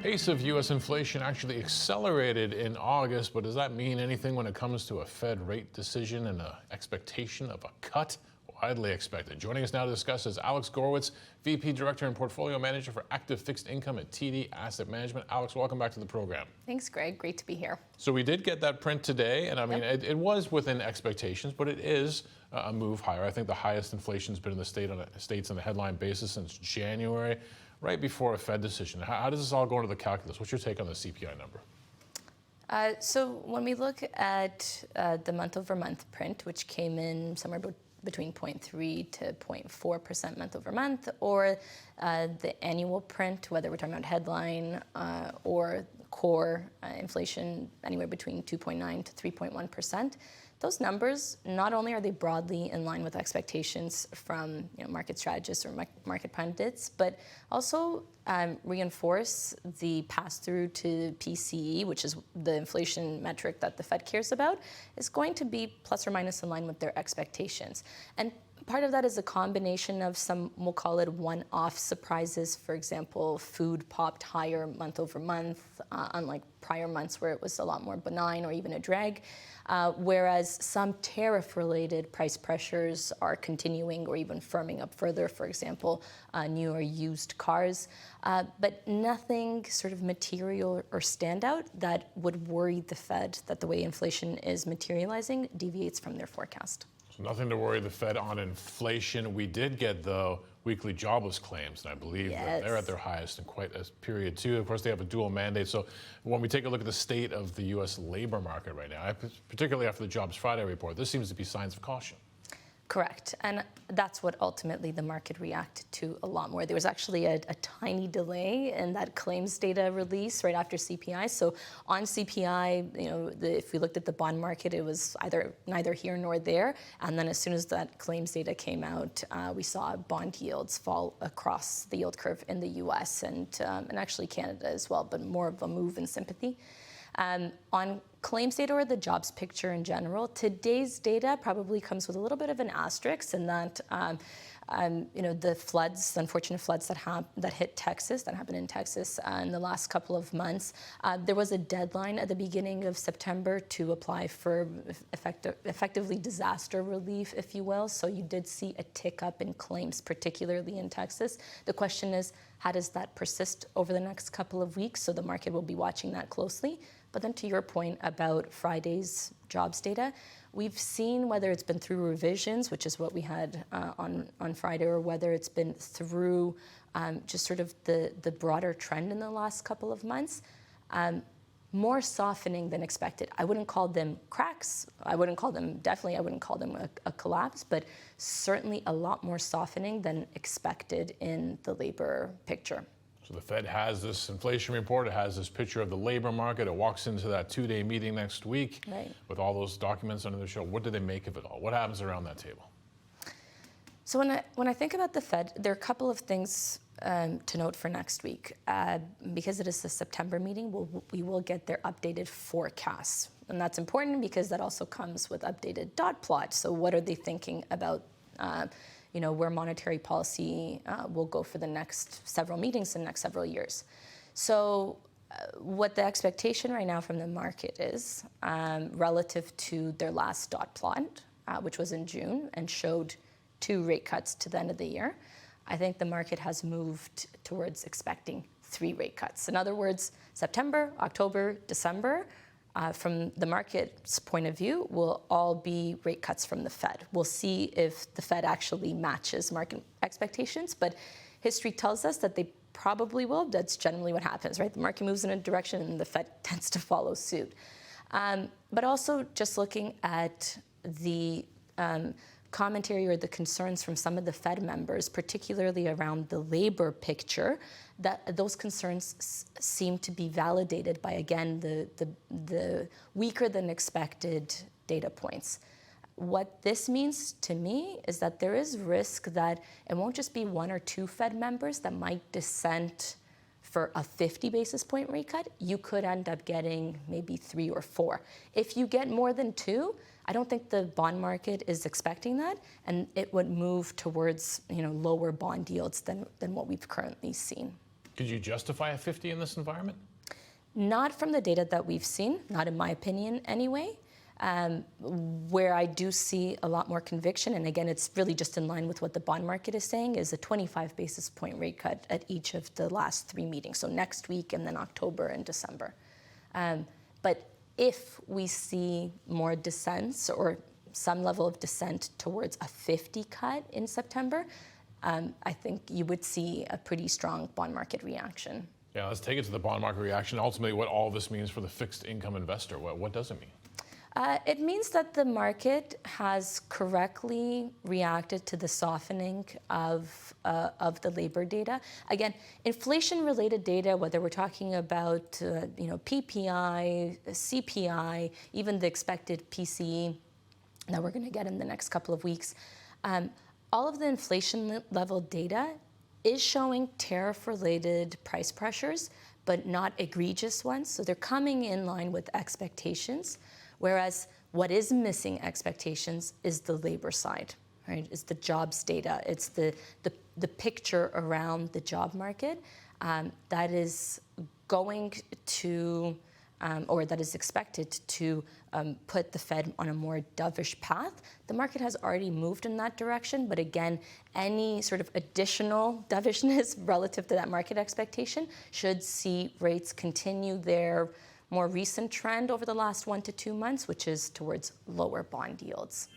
Pace of U.S. inflation actually accelerated in August, but does that mean anything when it comes to a Fed rate decision and an expectation of a cut? Widely expected. Joining us now to discuss is Alex Gorwitz, VP Director and Portfolio Manager for Active Fixed Income at TD Asset Management. Alex, welcome back to the program. Thanks, Greg. Great to be here. So we did get that print today, and I mean, it was within expectations, but it is a move higher. I think the highest inflation's been in the states on a headline basis since January, right before a Fed decision. How does this all go into the calculus? What's your take on the CPI number? So when we look at the month-over-month print, which came in somewhere between 0.3 to 0.4% month over month, or the annual print, whether we're talking about headline or core inflation, anywhere between 2.9 to 3.1%. Those numbers, not only are they broadly in line with expectations from market strategists or market pundits, but also reinforce the pass-through to PCE, which is the inflation metric that the Fed cares about, is going to be plus or minus in line with their expectations. And part of that is a combination of some, we'll call it one-off surprises. For example, food popped higher month over month, unlike prior months where it was a lot more benign or even a drag. Whereas some tariff-related price pressures are continuing or even firming up further, for example, new or used cars. But nothing sort of material or standout that would worry the Fed that the way inflation is materializing deviates from their forecast. So nothing to worry the Fed on inflation. We did get, though, weekly jobless claims, and I believe that they're at their highest in quite a period, too. Of course, they have a dual mandate. So when we take a look at the state of the U.S. labor market right now, particularly after the Jobs Friday report, there seems to be signs of caution. Correct. And that's what ultimately the market reacted to a lot more. There was actually a tiny delay in that claims data release right after CPI. So on CPI, if we looked at the bond market, it was neither here nor there. And then as soon as that claims data came out, we saw bond yields fall across the yield curve in the US and actually Canada as well, but more of a move in sympathy. On claims data or the jobs picture in general, today's data probably comes with a little bit of an asterisk in that, the floods, the unfortunate floods that hit Texas, that happened in Texas in the last couple of months. There was a deadline at the beginning of September to apply for effectively disaster relief, if you will. So you did see a tick up in claims, particularly in Texas. The question is, how does that persist over the next couple of weeks? So the market will be watching that closely. But then to your point about Friday's jobs data, we've seen whether it's been through revisions, which is what we had on Friday, or whether it's been through just sort of the broader trend in the last couple of months, more softening than expected. I wouldn't call them cracks. I wouldn't call them a collapse, but certainly a lot more softening than expected in the labor picture. So the Fed has this inflation report. It has this picture of the labor market. It walks into that two-day meeting next week with all those documents under the show. What do they make of it all? What happens around that table? So when I think about the Fed, there are a couple of things to note for next week. Because it is the September meeting, we will get their updated forecasts. And that's important because that also comes with updated dot plots. So what are they thinking about where monetary policy will go for the next several meetings in the next several years. So what the expectation right now from the market is relative to their last dot plot, which was in June and showed 2 rate cuts to the end of the year, I think the market has moved towards expecting 3 rate cuts. In other words, September, October, December, from the market's point of view, will all be rate cuts from the Fed. We'll see if the Fed actually matches market expectations, but history tells us that they probably will. That's generally what happens, right? The market moves in a direction and the Fed tends to follow suit. But also just looking at the commentary or the concerns from some of the Fed members, particularly around the labor picture, that those concerns seem to be validated by, again, the weaker than expected data points. What this means to me is that there is risk that it won't just be 1 or 2 Fed members that might dissent for a 50 basis point rate cut. You could end up getting maybe 3 or 4. If you get more than 2, I don't think the bond market is expecting that, and it would move towards lower bond yields than what we've currently seen. Could you justify a 50 in this environment? Not from the data that we've seen, not in my opinion anyway. Where I do see a lot more conviction, and again, it's really just in line with what the bond market is saying, is a 25 basis point rate cut at each of the last 3 meetings. So next week and then October and December. But if we see more dissents or some level of dissent towards a 50 cut in September, I think you would see a pretty strong bond market reaction. Yeah, let's take it to the bond market reaction. Ultimately, what all this means for the fixed income investor. What does it mean? It means that the market has correctly reacted to the softening of the labor data. Again, inflation-related data, whether we're talking about PPI, CPI, even the expected PCE that we're going to get in the next couple of weeks, all of the inflation level data is showing tariff-related price pressures, but not egregious ones. So they're coming in line with expectations. Whereas what is missing expectations is the labor side, right? It's the jobs data. It's the picture around the job market that is going to, or that is expected to put the Fed on a more dovish path. The market has already moved in that direction, but again, any sort of additional dovishness relative to that market expectation should see rates continue their more recent trend over the last 1 to 2 months, which is towards lower bond yields.